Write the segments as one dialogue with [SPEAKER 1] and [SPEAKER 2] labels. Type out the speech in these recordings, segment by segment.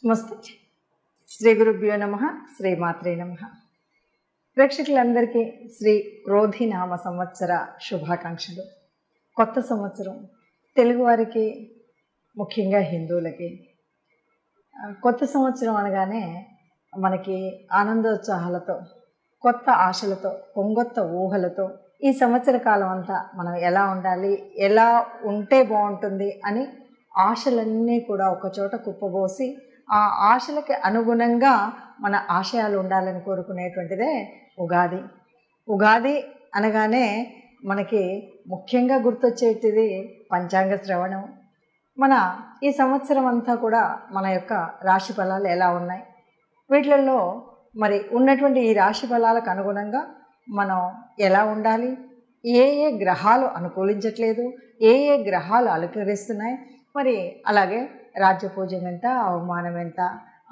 [SPEAKER 1] నమస్తే. శ్రీ గురుభ్యో నమః. శ్రీమాత్రే నమః. ప్రేక్షకులందరికీ శ్రీ క్రోధినామ సంవత్సర శుభాకాంక్షలు. కొత్త సంవత్సరం తెలుగువారికి, ముఖ్యంగా హిందువులకి కొత్త సంవత్సరం అనగానే మనకి ఆనందోత్సాహాలతో, కొత్త ఆశలతో, పొంగొత్త ఊహలతో ఈ సంవత్సర కాలం అంతా మనం ఎలా ఉండాలి, ఎలా ఉంటే బాగుంటుంది అని ఆశలన్నీ కూడా ఒకచోట కుప్పబోసి ఆ ఆశలకి అనుగుణంగా మన ఆశయాలు ఉండాలని కోరుకునేటువంటిదే ఉగాది. ఉగాది అనగానే మనకి ముఖ్యంగా గుర్తొచ్చేటిది పంచాంగ శ్రవణం. మన ఈ సంవత్సరం అంతా కూడా మన యొక్క రాశి ఫలాలు ఎలా ఉన్నాయి, వీటిలలో మరి ఉన్నటువంటి ఈ రాశి ఫలాలకు అనుగుణంగా మనం ఎలా ఉండాలి, ఏ ఏ గ్రహాలు అనుకూలించట్లేదు, ఏ ఏ గ్రహాలు అలంకరిస్తున్నాయి, మరి అలాగే రాజ్యపూజ్యం ఎంత, అవమానం ఎంత,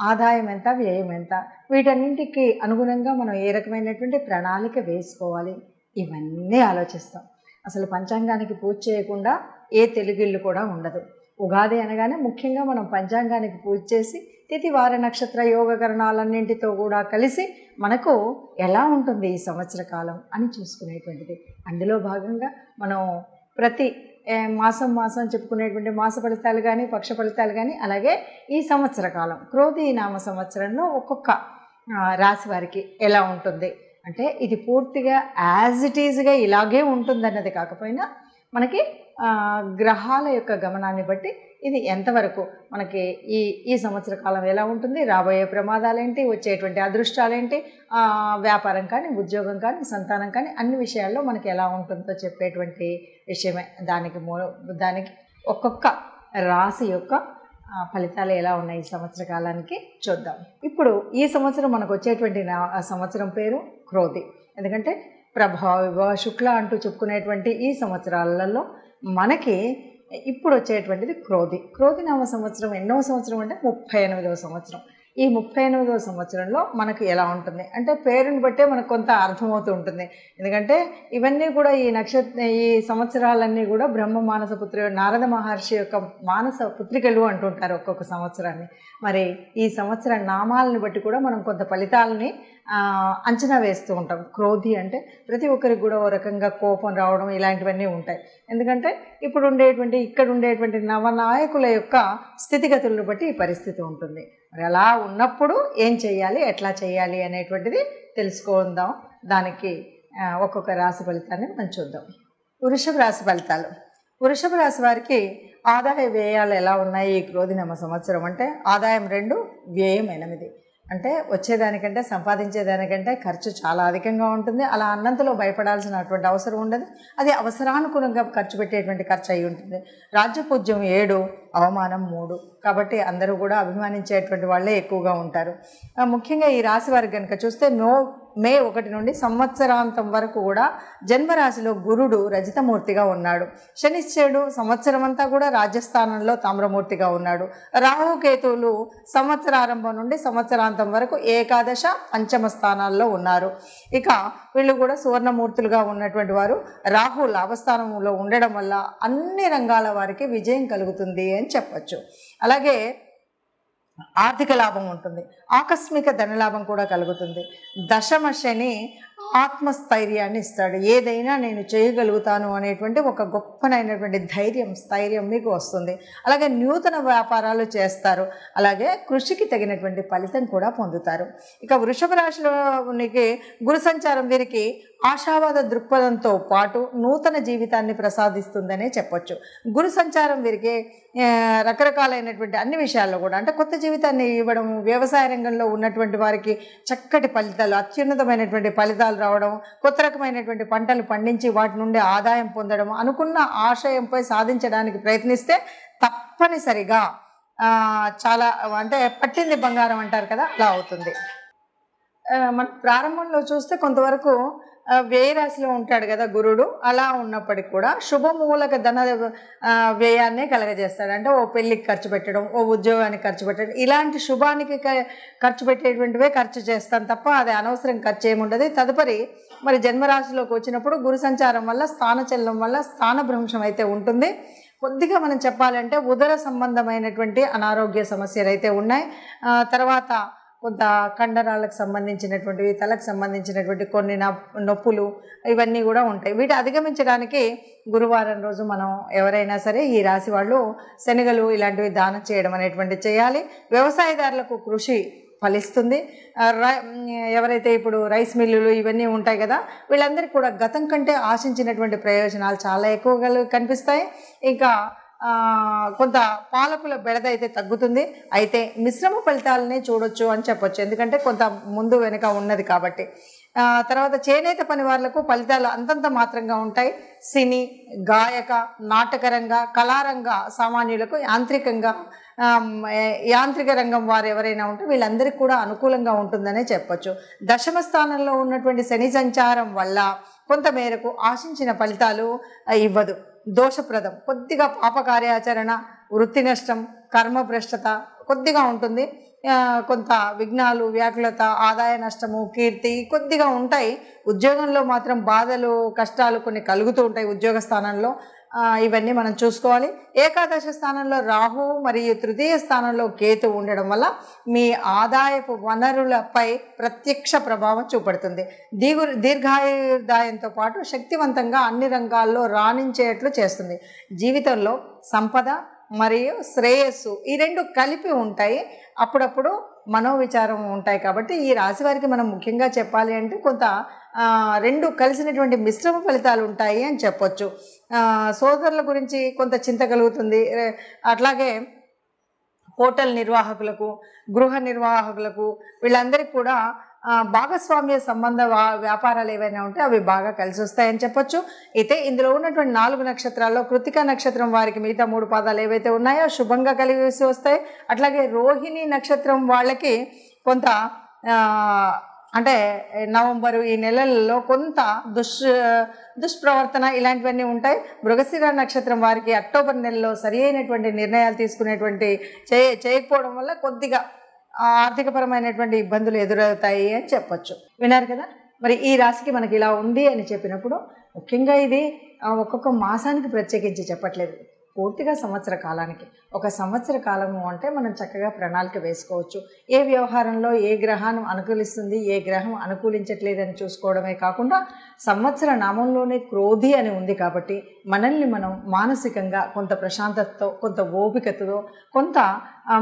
[SPEAKER 1] ఆదాయం ఎంత, వ్యయం ఎంత, వీటన్నింటికి అనుగుణంగా మనం ఏ రకమైనటువంటి ప్రణాళిక వేసుకోవాలి, ఇవన్నీ ఆలోచిస్తాం. అసలు పంచాంగానికి పూజ చేయకుండా ఏ తెలుగిల్లు కూడా ఉండదు. ఉగాది అనగానే ముఖ్యంగా మనం పంచాంగానికి పూజ చేసి తిథి వార నక్షత్ర యోగకరణాలన్నింటితో కూడా కలిసి మనకు ఎలా ఉంటుంది ఈ సంవత్సర కాలం అని చూసుకునేటువంటిది. అందులో భాగంగా మనం ప్రతి మాసం చెప్పుకునేటువంటి మాస ఫలితాలు కానీ, పక్ష ఫలితాలు కానీ, అలాగే ఈ సంవత్సర కాలం క్రోధి నామ సంవత్సరంలో ఒక్కొక్క రాశి వారికి ఎలా ఉంటుంది అంటే ఇది పూర్తిగా యాజ్ ఇట్ ఈజ్గా ఇలాగే ఉంటుందన్నది కాకపోయినా మనకి గ్రహాల యొక్క గమనాన్ని బట్టి ఇది ఎంతవరకు మనకి ఈ సంవత్సర కాలం ఎలా ఉంటుంది, రాబోయే ప్రమాదాలేంటి, వచ్చేటువంటి అదృష్టాలేంటి, వ్యాపారం కానీ, ఉద్యోగం కానీ, సంతానం కానీ, అన్ని విషయాల్లో మనకి ఎలా ఉంటుందో చెప్పేటువంటి విషయమే. దానికి ఒక్కొక్క రాశి యొక్క ఫలితాలు ఎలా ఉన్నాయి ఈ సంవత్సర కాలానికి చూద్దాం. ఇప్పుడు ఈ సంవత్సరం మనకు వచ్చేటువంటి సంవత్సరం పేరు క్రోధి. ఎందుకంటే ప్రభావ శుక్ల అంటూ చెప్పుకునేటువంటి ఈ సంవత్సరాలలో మనకి ఇప్పుడు వచ్చేటువంటిది క్రోధి నామ సంవత్సరం. ఎన్నో సంవత్సరం అంటే 38వ సంవత్సరం. ఈ 38వ సంవత్సరంలో మనకు ఎలా ఉంటుంది అంటే పేరుని బట్టే మనకు కొంత అర్థమవుతూ ఉంటుంది. ఎందుకంటే ఇవన్నీ కూడా ఈ సంవత్సరాలన్నీ కూడా బ్రహ్మ మానస పుత్ర నారద మహర్షి యొక్క మానస పుత్రికలు అంటుంటారు ఒక్కొక్క సంవత్సరాన్ని. మరి ఈ సంవత్సర నామాలని బట్టి కూడా మనం కొంత ఫలితాలని అంచనా వేస్తూ ఉంటాం. క్రోధి అంటే ప్రతి ఒక్కరికి కూడా ఓ రకంగా కోపం రావడం ఇలాంటివన్నీ ఉంటాయి. ఎందుకంటే ఇక్కడ ఉండేటువంటి నవనాయకుల యొక్క స్థితిగతులను బట్టి ఈ పరిస్థితి ఉంటుంది. మరి అలా ఉన్నప్పుడు ఏం చేయాలి, ఎట్లా చేయాలి అనేటువంటిది తెలుసుకుందాం. దానికి ఒక్కొక్క రాశి ఫలితాన్ని మనం చూద్దాం. వృషభ రాశి ఫలితాలు. వృషభ రాశి వారికి ఆదాయ వ్యయాలు ఎలా ఉన్నాయి ఈ క్రోధినామ సంవత్సరం అంటే ఆదాయం 2, వ్యయం 8. అంటే వచ్చేదానికంటే సంపాదించేదానికంటే ఖర్చు చాలా అధికంగా ఉంటుంది. అలా అన్నంతలో భయపడాల్సినటువంటి అవసరం ఉండదు. అది అవసరానుగుణంగా ఖర్చు పెట్టేటువంటి ఖర్చు అయి ఉంటుంది. రాజ్యపూజ్యం 7, అవమానం 3. కాబట్టి అందరూ కూడా అభిమానించేటువంటి వాళ్ళే ఎక్కువగా ఉంటారు. ముఖ్యంగా ఈ రాశి వారికి కనుక చూస్తే మే 1 నుండి సంవత్సరాంతం వరకు కూడా జన్మరాశిలో గురుడు రజితమూర్తిగా ఉన్నాడు. శనిశ్చరుడు సంవత్సరం అంతా కూడా రాజ్యస్థానంలో తామ్రమూర్తిగా ఉన్నాడు. రాహుకేతువులు సంవత్సరారంభం నుండి సంవత్సరాంతం వరకు ఏకాదశ, పంచమ స్థానాల్లో ఉన్నారు. ఇక వీళ్ళు కూడా సువర్ణమూర్తులుగా ఉన్నటువంటి వారు. రాహు లాభస్థానంలో ఉండడం వల్ల అన్ని రంగాల వారికి విజయం కలుగుతుంది అని చెప్పచ్చు. అలాగే ఆర్థిక లాభం ఉంటుంది, ఆకస్మిక ధనలాభం కూడా కలుగుతుంది. దశమ శని ఆత్మస్థైర్యాన్ని ఇస్తాడు. ఏదైనా నేను చేయగలుగుతాను అనేటువంటి ఒక గొప్పనైనటువంటి స్థైర్యం మీకు వస్తుంది. అలాగే నూతన వ్యాపారాలు చేస్తారు. అలాగే కృషికి తగినటువంటి ఫలితం కూడా పొందుతారు. ఇక వృషభ రాశిలోనికి గురు సంచారం వీరికి ఆశావాద దృక్పథంతో పాటు నూతన జీవితాన్ని ప్రసాదిస్తుందనే చెప్పొచ్చు. గురు సంచారం వీరికి రకరకాలైనటువంటి అన్ని విషయాల్లో కూడా అంటే కొత్త జీవితాన్ని ఇవ్వడం, వ్యవసాయ రంగంలో ఉన్నటువంటి వారికి చక్కటి ఫలితాలు, అత్యున్నతమైనటువంటి ఫలితాలు రావడం, కొత్త రకమైనటువంటి పంటలు పండించి వాటి నుండి ఆదాయం పొందడం, అనుకున్న ఆశయంపై సాధించడానికి ప్రయత్నిస్తే తప్పనిసరిగా చాలా అంటే పట్టింది బంగారం అంటారు కదా, అలా అవుతుంది. మన ప్రారంభంలో చూస్తే కొంతవరకు వ్యయరాశిలో ఉంటాడు కదా గురుడు, అలా ఉన్నప్పటికి కూడా శుభమూలక ధన వ్యయాన్నే కలగజేస్తాడు. అంటే ఓ పెళ్ళికి ఖర్చు పెట్టడం, ఓ ఉద్యోగానికి ఖర్చు పెట్టడం, ఇలాంటి శుభానికి ఖర్చు పెట్టేటువంటివే ఖర్చు చేస్తాను తప్ప అది అనవసరం ఖర్చు ఏముండదు. తదుపరి మరి జన్మరాశిలోకి వచ్చినప్పుడు గురు సంచారం వల్ల స్థానచలనం వల్ల స్థానభ్రంశం అయితే ఉంటుంది. కొద్దిగా మనం చెప్పాలంటే ఉదర సంబంధమైనటువంటి అనారోగ్య సమస్యలు అయితే ఉన్నాయి. తర్వాత కొంత కండరాలకు సంబంధించినటువంటివి, తలకు సంబంధించినటువంటి కొన్ని నొప్పులు ఇవన్నీ కూడా ఉంటాయి. వీటి అధిగమించడానికి గురువారం రోజు మనం ఎవరైనా సరే ఈ రాశి వాళ్ళు శనగలు ఇలాంటివి దానం చేయడం అనేటువంటి చేయాలి. వ్యవసాయదారులకు కృషి ఫలిస్తుంది. ఎవరైతే ఇప్పుడు రైస్ మిల్లులు ఇవన్నీ ఉంటాయి కదా, వీళ్ళందరికీ కూడా గతం కంటే ఆశించినటువంటి ప్రయోజనాలు చాలా ఎక్కువగా కనిపిస్తాయి. ఇంకా కొంత పాలకుల బెడద అయితే తగ్గుతుంది. అయితే మిశ్రమ ఫలితాలనే చూడొచ్చు అని చెప్పొచ్చు, ఎందుకంటే కొంత ముందు వెనుక ఉన్నది కాబట్టి. తర్వాత చేనేత పని వాళ్ళకు ఫలితాలు అంతంత మాత్రంగా ఉంటాయి. సినీ, గాయక, నాటకరంగ, కళారంగ సామాన్యులకు యాంత్రిక రంగం వారు ఎవరైనా ఉంటే వీళ్ళందరికీ కూడా అనుకూలంగా ఉంటుందనే చెప్పొచ్చు. దశమ స్థానంలో ఉన్నటువంటి శని సంచారం వల్ల కొంతమేరకు ఆశించిన ఫలితాలు ఇవ్వదు, దోషప్రదం. కొద్దిగా పాపకార్యాచరణ, వృత్తి నష్టం, కర్మభ్రష్టత కొద్దిగా ఉంటుంది. కొంత విఘ్నాలు, వ్యాకులత, ఆదాయ నష్టము, కీర్తి కొద్దిగా ఉంటాయి. ఉద్యోగంలో మాత్రం బాధలు, కష్టాలు కొన్ని కలుగుతూ ఉంటాయి ఉద్యోగ స్థానంలో. ఇవన్నీ మనం చూసుకోవాలి. ఏకాదశ స్థానంలో రాహు మరియు తృతీయ స్థానంలో కేతు ఉండడం వల్ల మీ ఆదాయపు వనరులపై ప్రత్యక్ష ప్రభావం చూపడుతుంది. దీర్ఘాయుర్దాయంతో పాటు శక్తివంతంగా అన్ని రంగాల్లో రాణించేట్లు చేస్తుంది. జీవితంలో సంపద మరియు శ్రేయస్సు ఈ రెండు కలిపి ఉంటాయి. అప్పుడప్పుడు మనోవిచారం ఉంటాయి. కాబట్టి ఈ రాశి వారికి మనం ముఖ్యంగా చెప్పాలి అంటే కొంత రెండు కలిసినటువంటి మిశ్రమ ఫలితాలు ఉంటాయి అని చెప్పొచ్చు. సోదరుల గురించి కొంత చింత కలుగుతుంది. అట్లాగే హోటల్ నిర్వాహకులకు, గృహ నిర్వాహకులకు వీళ్ళందరికీ కూడా భాగస్వామ్య సంబంధ వ్యాపారాలు ఏవైనా ఉంటే అవి బాగా కలిసి వస్తాయని చెప్పొచ్చు. అయితే ఇందులో ఉన్నటువంటి 4 నక్షత్రాల్లో కృతికా నక్షత్రం వారికి మిగతా 3 పాదాలు ఏవైతే ఉన్నాయో శుభంగా కలిసి వస్తాయి. అట్లాగే రోహిణి నక్షత్రం వాళ్ళకి కొంత అంటే నవంబరు ఈ నెలల్లో కొంత దుష్ప్రవర్తన ఇలాంటివన్నీ ఉంటాయి. మృగశిర నక్షత్రం వారికి అక్టోబర్ నెలలో సరి అయినటువంటి నిర్ణయాలు తీసుకునేటువంటి చేయకపోవడం వల్ల కొద్దిగా ఆర్థికపరమైనటువంటి ఇబ్బందులు ఎదురవుతాయి అని చెప్పొచ్చు. విన్నారు కదా. మరి ఈ రాశికి మనకి ఇలా ఉంది అని చెప్పినప్పుడు ముఖ్యంగా ఇది ఒక్కొక్క మాసానికి ప్రత్యేకించి చెప్పట్లేదు, పూర్తిగా సంవత్సర కాలానికి. ఒక సంవత్సర కాలము అంటే మనం చక్కగా ప్రణాళిక వేసుకోవచ్చు. ఏ వ్యవహారంలో ఏ గ్రహాన్ని అనుకూలిస్తుంది, ఏ గ్రహం అనుకూలించట్లేదని చూసుకోవడమే కాకుండా సంవత్సర నామంలోనే క్రోధి అని ఉంది కాబట్టి మనల్ని మనం మానసికంగా కొంత ప్రశాంతతతో, కొంత ఓపికతో, కొంత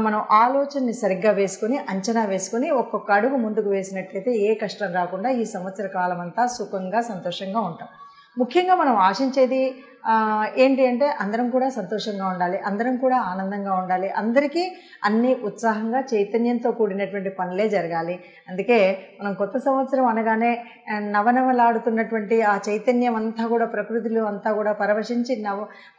[SPEAKER 1] మనం ఆలోచనని సరిగ్గా వేసుకొని అంచనా వేసుకొని ఒక్కొక్క అడుగు ముందుకు వేసినట్లయితే ఏ కష్టం రాకుండా ఈ సంవత్సర కాలం అంతా సుఖంగా సంతోషంగా ఉంటాం. ముఖ్యంగా మనం ఆశించేది ఏంటి అంటే అందరం కూడా సంతోషంగా ఉండాలి, అందరం కూడా ఆనందంగా ఉండాలి, అందరికీ అన్ని ఉత్సాహంగా చైతన్యంతో కూడినటువంటి పనులే జరగాలి. అందుకే మనం కొత్త సంవత్సరం అనగానే నవనవలాడుతున్నటువంటి ఆ చైతన్యం అంతా కూడా ప్రకృతిలో అంతా కూడా పరవశించి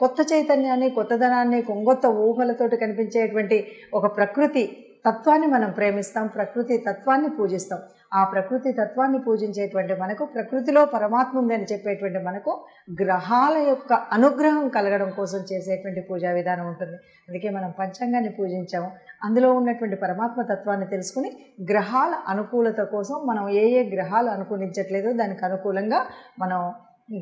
[SPEAKER 1] కొత్త చైతన్యాన్ని, కొత్తదనాన్ని, కొంగొత్త ఊహలతోటి కనిపించేటువంటి ఒక ప్రకృతి తత్వాన్ని మనం ప్రేమిస్తాం, ప్రకృతి తత్వాన్ని పూజిస్తాం. ఆ ప్రకృతి తత్వాన్ని పూజించేటువంటి మనకు, ప్రకృతిలో పరమాత్మ ఉందని చెప్పేటువంటి మనకు గ్రహాల యొక్క అనుగ్రహం కలగడం కోసం చేసేటువంటి పూజా విధానం ఉంటుంది. అందుకే మనం పంచాంగాన్ని పూజించాము. అందులో ఉన్నటువంటి పరమాత్మ తత్వాన్ని తెలుసుకుని గ్రహాల అనుకూలత కోసం మనం ఏ ఏ గ్రహాలు అనుకూలించట్లేదో దానికి అనుకూలంగా మనం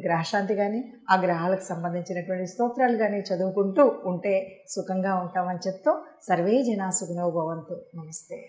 [SPEAKER 1] గ్రహశాంతి కానీ ఆ గ్రహాలకు సంబంధించినటువంటి స్తోత్రాలు కానీ చదువుకుంటూ ఉంటే సుఖంగా ఉంటామని చెప్తూ సర్వే జనా సుఖినో భవంతు. నమస్తే.